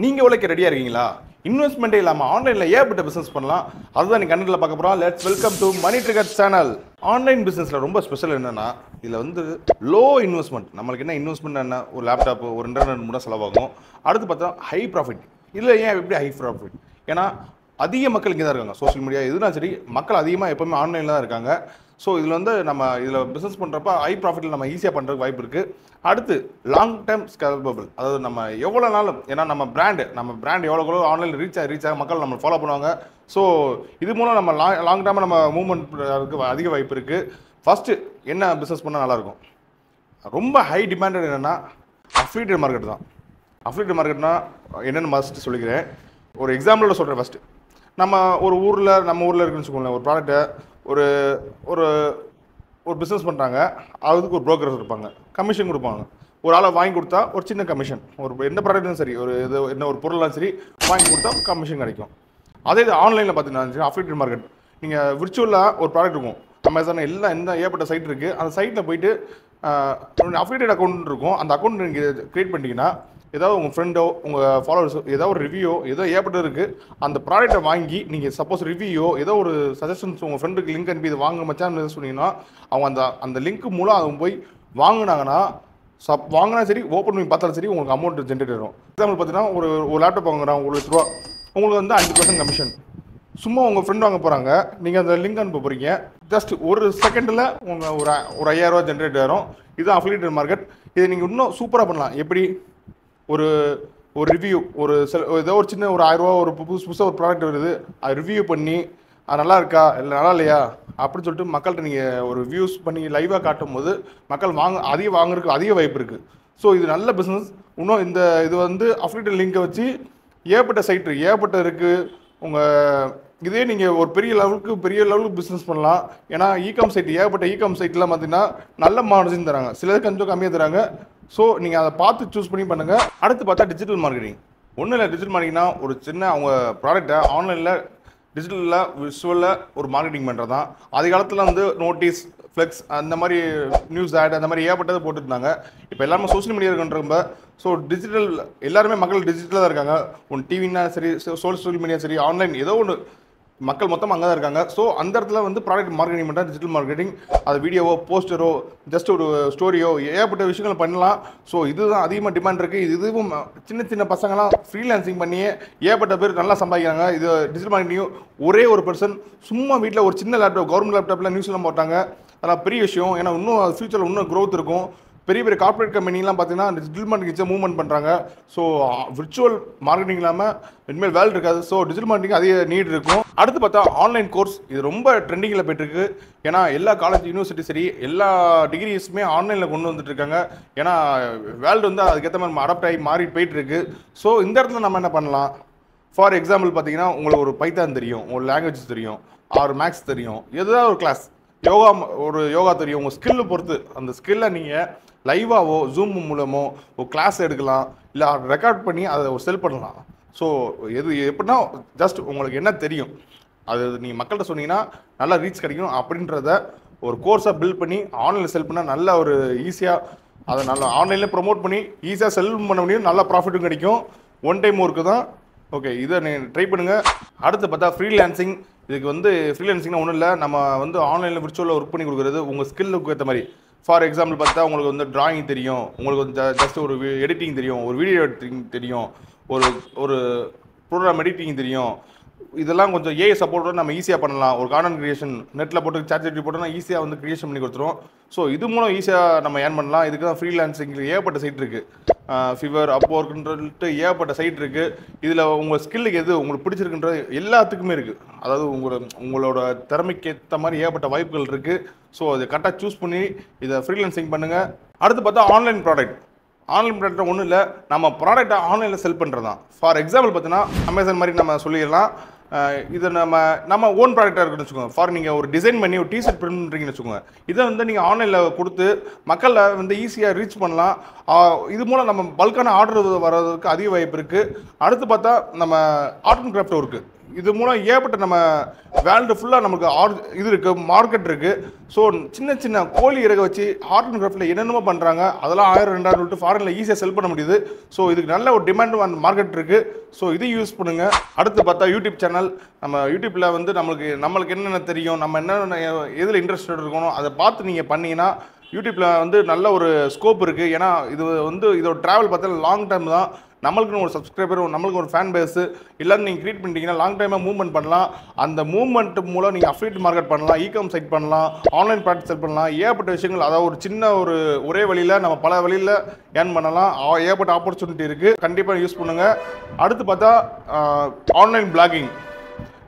நீங்க உழைக்க ரெடியா இருக்கீங்களா? இன்வெஸ்ட்மென்ட்டே இல்லாம ஆன்லைன்ல ஏகப்பட்ட பிசினஸ் பண்ணலாம். அதுதான் நீங்க கண்டென்ட்ல பார்க்க போறோம். Let's welcome to money trigger channel. Online பிசினஸ்ல ரொம்ப ஸ்பெஷல் என்னன்னா, இதுல வந்து லோ இன்வெஸ்ட்மென்ட். நம்மளுக்கு என்ன இன்வெஸ்ட்மென்ட் என்ன? ஒரு லேப்டாப், ஒரு இன்டர்நெட் மூலம் செலவாகும். அடுத்து பார்த்தா ஹை ப்ராஃபிட். இதுல ஏன் எப்படி ஹை ப்ராஃபிட்? ஏன்னா அதிக மக்கள் இங்கே தான் இருக்காங்க. சோஷியல் மீடியா எதுனா சரி, மக்கள் அதிகமாக எப்பவுமே ஆன்லைனில் தான் இருக்காங்க. ஸோ இதில் வந்து நம்ம இதில் பிஸ்னஸ் பண்ணுறப்ப ஹை ப்ராஃபிட்டில் நம்ம ஈஸியாக பண்ணுறதுக்கு வாய்ப்பு இருக்குது. அடுத்து லாங் டேர்ம் ஸ்கேலபிள். அதாவது நம்ம எவ்வளோ நாளும், ஏன்னா நம்ம பிராண்ட் எவ்வளோ ஆன்லைனில் ரீச் ஆக மக்கள் நம்ம ஃபாலோ பண்ணுவாங்க. ஸோ இது மூலம் நம்ம லாங் டேர்மாக நம்ம மூவ்மெண்ட் அதிக வாய்ப்பு இருக்குது. ஃபஸ்ட்டு என்ன பிஸ்னஸ் பண்ணால் நல்லாயிருக்கும்? ரொம்ப ஹை டிமாண்டட் என்னென்னா அஃபிலியேட்டட் மார்க்கெட் தான். அஃபிலியேட்டட் மார்க்கெட்னா என்னென்னு ஃபஸ்ட்டு சொல்லிக்கிறேன். ஒரு எக்ஸாம்பிளோட சொல்கிறேன். ஃபஸ்ட்டு நம்ம நம்ம ஊரில் இருக்குன்னு வச்சுக்கோங்களேன். ஒரு ப்ராடக்ட்டை ஒரு ஒரு ஒரு பிஸ்னஸ் பண்ணுறாங்க. அதுக்கு ஒரு புரோக்கர்ஸ் இருப்பாங்க, கமிஷன் கொடுப்பாங்க. ஒரு ஆளை வாங்கி கொடுத்தா ஒரு சின்ன கமிஷன். ஒரு எந்த ப்ராடக்ட்டும் சரி, என்ன ஒரு பொருளாக சரி வாங்கி கொடுத்தா கமிஷன் கிடைக்கும். அதே இது ஆன்லைனில் பார்த்தீங்கன்னா அஃபிலியேட்டட் மார்க்கெட். நீங்கள் விர்ச்சுவலாக ஒரு ப்ராடக்ட் இருக்கும், அமேசான் எல்லாம் எந்த ஏற்பட்ட சைட் இருக்குது, அந்த சைட்டில் போயிட்டு அஃபிலியேட்டட் அக்கௌண்ட் இருக்கும். அந்த அக்கௌண்ட் நீங்கள் க்ரியேட் பண்ணிட்டீங்கன்னா ஏதாவது உங்கள் ஃப்ரெண்டோ உங்கள் ஃபாலோவர்ஸோ ஏதோ ஒரு ரிவ்யூ ஏதோ ஏற்பட்டு இருக்குது, அந்த ப்ராடக்ட்டை வாங்கி நீங்கள் சப்போஸ் ரிவ்யூ ஏதோ ஒரு சஜஷன்ஸ் உங்கள் ஃப்ரெண்டுக்கு லிங்க் அனுப்பி இதை வாங்க மச்சான்னு சொன்னீங்கன்னா அவங்க அந்த லிங்க் மூலம் அவங்க போய் வாங்கினாங்கன்னா வாங்கினா சரி, ஓப்பன் பண்ணி பார்த்தாலும் சரி, உங்களுக்கு அமௌண்ட் ஜென்ரேட் ஆகும். எக்ஸாம்பிள் பார்த்தீங்கன்னா ஒரு லேப்டாப் வாங்குறாங்க, 1 லட்ச ரூபா, உங்களுக்கு வந்து 5% கமிஷன். சும்மா உங்கள் ஃப்ரெண்ட் வாங்க போகிறாங்க, நீங்கள் அந்த லிங்க் அனுப்ப போகிறீங்க, ஜஸ்ட் ஒரு செகண்டில் உங்கள் ஒரு 5000 ரூபா ஜென்ரேட் ஆகும். இதுதான் அஃபிலியேட்டட் மார்க்கெட். இதை நீங்கள் இன்னும் சூப்பராக பண்ணலாம். எப்படி? ஒரு ரிவ்யூ, ஏதோ ஒரு சின்ன ஒரு 1000 ரூபா, ஒரு புதுசாக ஒரு ப்ராடக்ட் வருது, அது ரிவ்யூ பண்ணி அது நல்லா இருக்கா இல்லை நல்லா இல்லையா அப்படின்னு சொல்லிட்டு மக்கள்கிட்ட நீங்கள் ஒரு வியூஸ் பண்ணி லைவாக காட்டும் போது மக்கள் வாங்குறதுக்கு அதிக வாய்ப்பு இருக்குது. ஸோ இது நல்ல பிஸ்னஸ். இன்னும் இது வந்து அஃபிலியேட்டட் லிங்கை வச்சு ஏகப்பட்ட இருக்குது. இதே நீங்கள் ஒரு பெரிய லெவலுக்கு பிஸ்னஸ் பண்ணலாம். ஏன்னா ஏகப்பட்ட இகாம் சைட்லாம் பார்த்தீங்கன்னா நல்ல மார்ஜின் தராங்க, சிலருக்கு கொஞ்சம் கம்மியாக தராங்க. ஸோ நீங்கள் அதை பார்த்து சூஸ் பண்ணி பண்ணுங்கள். அடுத்து பார்த்தா டிஜிட்டல் மார்க்கெட்டிங். ஒன்றும் இல்லை, டிஜிட்டல் மார்க்கெட்டிங்னா ஒரு சின்ன அவங்க ப்ராடக்டை ஆன்லைனில் டிஜிட்டலில் விஷுவலில் ஒரு மார்க்கெட்டிங் பண்ணுறது தான். ஆதி காலத்தில் வந்து நோட்டீஸ், ஃப்ளெக்ஸ், அந்த மாதிரி நியூஸ் ஆட், அந்த மாதிரி ஏகப்பட்டதை போட்டுருந்தாங்க. இப்போ எல்லாருமே சோஷியல் மீடியா இருக்குன்றப்ப ஸோ டிஜிட்டல் எல்லாருமே மக்கள் டிஜிட்டலாக தான் இருக்காங்க. ஒன்று டிவின்னா சரி, சோஷியல் மீடியா சரி, ஆன்லைன் ஏதோ ஒன்று மக்கள் மொத்தமாக அங்கே தான் இருக்காங்க. ஸோ அந்த இடத்துல வந்து ப்ராடக்ட் மார்க்கெட்டிங் பண்ணுறா டிஜிட்டல் மார்க்கெட்டிங். அது வீடியோவோ, போஸ்டரோ, ஜஸ்ட் ஒரு ஸ்டோரியோ, ஏகப்பட்ட விஷயங்கள் பண்ணலாம். ஸோ இதுதான் அதிகமாக டிமாண்ட் இருக்குது. இதுவும் சின்ன பசங்களாம் ஃப்ரீலான்சிங் பண்ணியே ஏகப்பட்ட பேர் நல்லா சம்பாதிக்கிறாங்க. இது டிஜிட்டல் மார்க்கெட்டிங் ஒரே ஒரு பர்சன் சும்மா வீட்டில் ஒரு சின்ன லேப்டாப், கவர்மெண்ட் லேப்டாப்பில் நியூஸ்லாம் போட்டாங்க. அதெல்லாம் பெரிய விஷயம். ஏன்னா இன்னும் ஃபியூச்சரில் இன்னும் க்ரோத் இருக்கும். பெரிய கார்பரேட் கம்பெனிலாம் பார்த்தீங்கன்னா டிஜிட்டல் மார்க்கெட்டிங் மூவ்மெண்ட் பண்ணுறாங்க. ஸோ விர்ச்சுவல் மார்க்கெட்டிங் இல்லாமல் இனிமேல் வேலை இருக்காது. ஸோ டிஜிட்டல் மார்க்கெட்டிங் அதிக நீட் இருக்கும். அடுத்து பார்த்தா ஆன்லைன் கோர்ஸ். இது ரொம்ப ட்ரெண்டிங்கில் போயிட்டுருக்கு. ஏன்னா எல்லா காலேஜ், யூனிவர்சிட்டி சரி, எல்லா டிகிரிஸுமே ஆன்லைனில் கொண்டு வந்துட்டு இருக்காங்க. ஏன்னா வேர்ல்டு வந்து அதுக்கேற்ற மாதிரி அடாப்ட் ஆகி மாறி போயிட்டுருக்கு. ஸோ இந்த இடத்துல நம்ம என்ன பண்ணலாம்? ஃபார் எக்ஸாம்பிள் பார்த்தீங்கன்னா உங்களுக்கு ஒரு பைத்தான் தெரியும், ஒரு லாங்குவேஜ் தெரியும், ஒரு மேக்ஸ் தெரியும், ஏதாவது ஒரு கிளாஸ், யோகா தெரியும். உங்கள் ஸ்கில்லை பொறுத்து அந்த ஸ்கில்லை நீங்கள் லைவாவோ ஜூம் மூலமோ ஒரு கிளாஸ் எடுக்கலாம், இல்லை ரெக்கார்ட் பண்ணி அதை ஒரு செல் பண்ணலாம். ஸோ எப்படின்னா ஜஸ்ட் உங்களுக்கு என்ன தெரியும் அது நீங்கள் மக்கள்கிட்ட சொன்னீங்கன்னா நல்லா ரீச் கிடைக்கும். அப்படின்றத ஒரு கோர்ஸாக பில்ட் பண்ணி ஆன்லைனில் செல் பண்ணால் நல்ல ஒரு ஈஸியாக அதை நல்லா ஆன்லைனில் ப்ரொமோட் பண்ணி ஈஸியாக செல் பண்ண முடியும். நல்ல ப்ராஃபிட்டும் கிடைக்கும். ஒன் டைம் ஒர்க்கு தான். ஓகே, இதை நீங்கள் ட்ரை பண்ணுங்கள். அடுத்து பார்த்தா ஃப்ரீலான்சிங். இதுக்கு வந்து ஃப்ரீலான்சிங்னா ஒன்றும் இல்லை, நம்ம வந்து ஆன்லைனில் விர்ச்சுவலில் ஒர்க் பண்ணி கொடுக்குறது உங்கள் ஸ்கில்லுக்கு ஏற்ற மாதிரி. ஃபார் எக்ஸாம்பிள் பார்த்தா உங்களுக்கு வந்து டிராயிங் தெரியும், உங்களுக்கு வந்து ஜஸ்ட் ஒரு எடிட்டிங் தெரியும், ஒரு வீடியோ எடிட்டிங் தெரியும், ஒரு ப்ரோக்ராம் எடிட்டிங் தெரியும். இதெல்லாம் கொஞ்சம் ஏஐ சப்போர்ட்டோட நம்ம ஈஸியாக பண்ணலாம். ஒரு கான்டென்ட் கிரியேஷன் நெட்டில் போட்டு ChatGPT போட்டோம்னா ஈஸியாக வந்து கிரியேஷன் பண்ணி கொடுத்துரும். ஸோ இது மூலம் ஈஸியாக நம்ம ஏர்ன் பண்ணலாம். இதுக்கு தான் ஃப்ரீலான்சிங்கில் ஏகப்பட்ட சைட் இருக்குது. ஃபிவர், அப்வொர்க்ன்றது ஏகப்பட்ட சைட் இருக்குது. இதில் உங்கள் ஸ்கில்லுக்கு எது உங்களுக்கு பிடிச்சிருக்குன்றது எல்லாத்துக்குமே இருக்குது. அதாவது உங்களோட திறமைக்கு ஏற்ற மாதிரி ஏகப்பட்ட வாய்ப்புகள் இருக்குது. ஸோ அதை கரெக்டாக சூஸ் பண்ணி இதை ஃப்ரீலான்சிங் பண்ணுங்கள். அடுத்து பார்த்தா ஆன்லைன் ப்ராடக்ட் ஒன்றும் இல்லை, நம்ம ப்ராடக்டை ஆன்லைனில் செல் பண்ணுறது தான். ஃபார் எக்ஸாம்பிள் பார்த்தீங்கன்னா அமேசான் மாதிரி நம்ம சொல்லிடலாம். இது நம்ம ஓன் ப்ராடக்டாக இருக்குன்னு வச்சுக்கோங்க. ஃபார் நீங்கள் ஒரு டிசைன் பண்ணி ஒரு டிஷர்ட் பிரிண்ட் பண்ணுறீங்கன்னு வச்சுக்கோங்க. இதை வந்து நீங்கள் ஆன்லைனில் கொடுத்து மக்களை வந்து ஈஸியாக ரீச் பண்ணலாம். இது மூலம் நம்ம பல்கான ஆர்டர் வர்றதுக்கு அதிக வாய்ப்பு இருக்குது. அடுத்து பார்த்தா நம்ம ஆர்ட் அண்ட் கிராஃப்ட் ஒர்க்கு. இது மூலம் ஏற்பட்ட நம்ம வேர்ல்டு ஃபுல்லாக நமக்கு இது இருக்குது, மார்க்கெட் இருக்குது. ஸோ சின்ன சின்ன கோழி இறக வச்சு ஆர்ட் அண்ட் கிராஃப்டில் என்னென்னமோ பண்ணுறாங்க. அதெல்லாம் 1000-2000 விட்டு ஃபாரினில் ஈஸியாக செல் பண்ண முடியுது. ஸோ இதுக்கு நல்ல ஒரு டிமாண்டும் அந்த மார்க்கெட் இருக்குது. ஸோ இதையும் யூஸ் பண்ணுங்கள். அடுத்து பார்த்தா யூடியூப் சேனல். நம்ம யூடியூப்பில் வந்து நம்மளுக்கு என்னென்ன தெரியும், நம்ம என்னென்ன எதில் இன்ட்ரெஸ்டட் இருக்கணும், அதை பார்த்து நீங்கள் பண்ணீங்கன்னா யூடியூப்பில் வந்து நல்ல ஒரு ஸ்கோப் இருக்குது. ஏன்னா இது வந்து இதோட ட்ராவல் பார்த்தா லாங் டைம் தான். நம்மளுக்குன்னு ஒரு சப்ஸ்கிரைபர், நம்மளுக்கு ஒரு ஃபேன் பேஸு எல்லாரும் நீங்கள் க்ரியேட் பண்ணிட்டீங்கன்னா லாங் டைமாக மூவ்மெண்ட் பண்ணலாம். அந்த மூவ்மெண்ட் மூலம் நீங்கள் அஃபிலியேட் மார்க்கெட் பண்ணலாம், இகாம் சைட் பண்ணலாம், ஆன்லைன் ப்ராடக்ட் செல் பண்ணலாம். ஏகப்பட்ட விஷயங்கள், அதாவது ஒரு சின்ன ஒரே வழியில் நம்ம பல வழியில் ஏர்ன் பண்ணலாம். ஏகப்பட்ட ஆப்பர்ச்சுனிட்டி இருக்குது. கண்டிப்பாக யூஸ் பண்ணுங்கள். அடுத்து பார்த்தா ஆன்லைன் பிளாகிங்.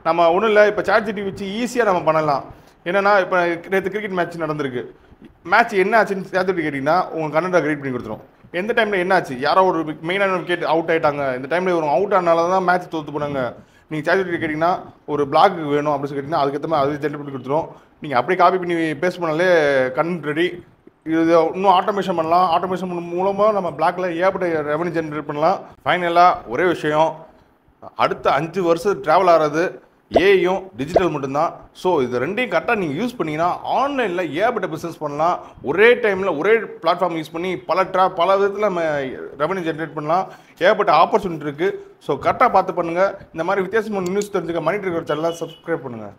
நம்ம ஒன்றும் இல்லை, இப்போ ChatGPT வச்சு ஈஸியாக நம்ம பண்ணலாம். என்னென்னா இப்போ நேற்று கிரிக்கெட் மேட்ச் நடந்திருக்கு. மேட்ச் என்ன ஆச்சுன்னு ChatGPT கேட்டிங்கன்னா உங்கள் கண்டென்ட்டை கிரியேட் பண்ணி கொடுத்துரும். எந்த டைமில் என்ன ஆச்சு, யாரோ ஒரு மெயினான விக்கெட் அவுட் ஆகிட்டாங்க, இந்த டைமில் ஒரு அவுட் ஆனால தான் மேட்ச் தோற்று போனாங்க. நீங்கள் ChatGPT கேட்டிங்கன்னா ஒரு பிளாக் வேணும் அப்படின்னு சொல்லி கேட்டிங்கன்னா அதுக்கேற்ற மாதிரி அது ஜென்ரேட் பண்ணி கொடுத்துரும். நீங்கள் அப்படியே காப்பி பண்ணி பேஸ்ட் பண்ணாலே கண்டென்ட் ரெடி. இது இன்னும் ஆட்டோமேஷன் பண்ணலாம். ஆட்டோமேஷன் மூலமாக நம்ம பிளாக்ல ஏகப்பட்ட ரெவன்யூ ஜென்ரேட் பண்ணலாம். ஃபைனலாக ஒரே விஷயம், அடுத்த 5 வருஷம் ட்ராவல் ஆகிறது ஏயும் டிஜிட்டல் மட்டும்தான். ஸோ இது ரெண்டையும் கரெக்டாக நீங்கள் யூஸ் பண்ணிங்கன்னா ஆன்லைனில் ஏகப்பட்ட பிஸ்னஸ் பண்ணலாம். ஒரே டைமில் ஒரே பிளாட்ஃபார்ம் யூஸ் பண்ணி பல விதத்தில் நம்ம ரெவன்யூ ஜென்ரேட் பண்ணலாம். ஏகப்பட்ட ஆப்பர்ச்சுனிட்டி இருக்குது. ஸோ கரெக்டாக பார்த்து பண்ணுங்கள். இந்த மாதிரி வித்தியாசமான நியூஸ் தெரிஞ்சுக்க மணி ட்ரிகர் சேனலை சப்ஸ்கிரைப் பண்ணுங்கள்.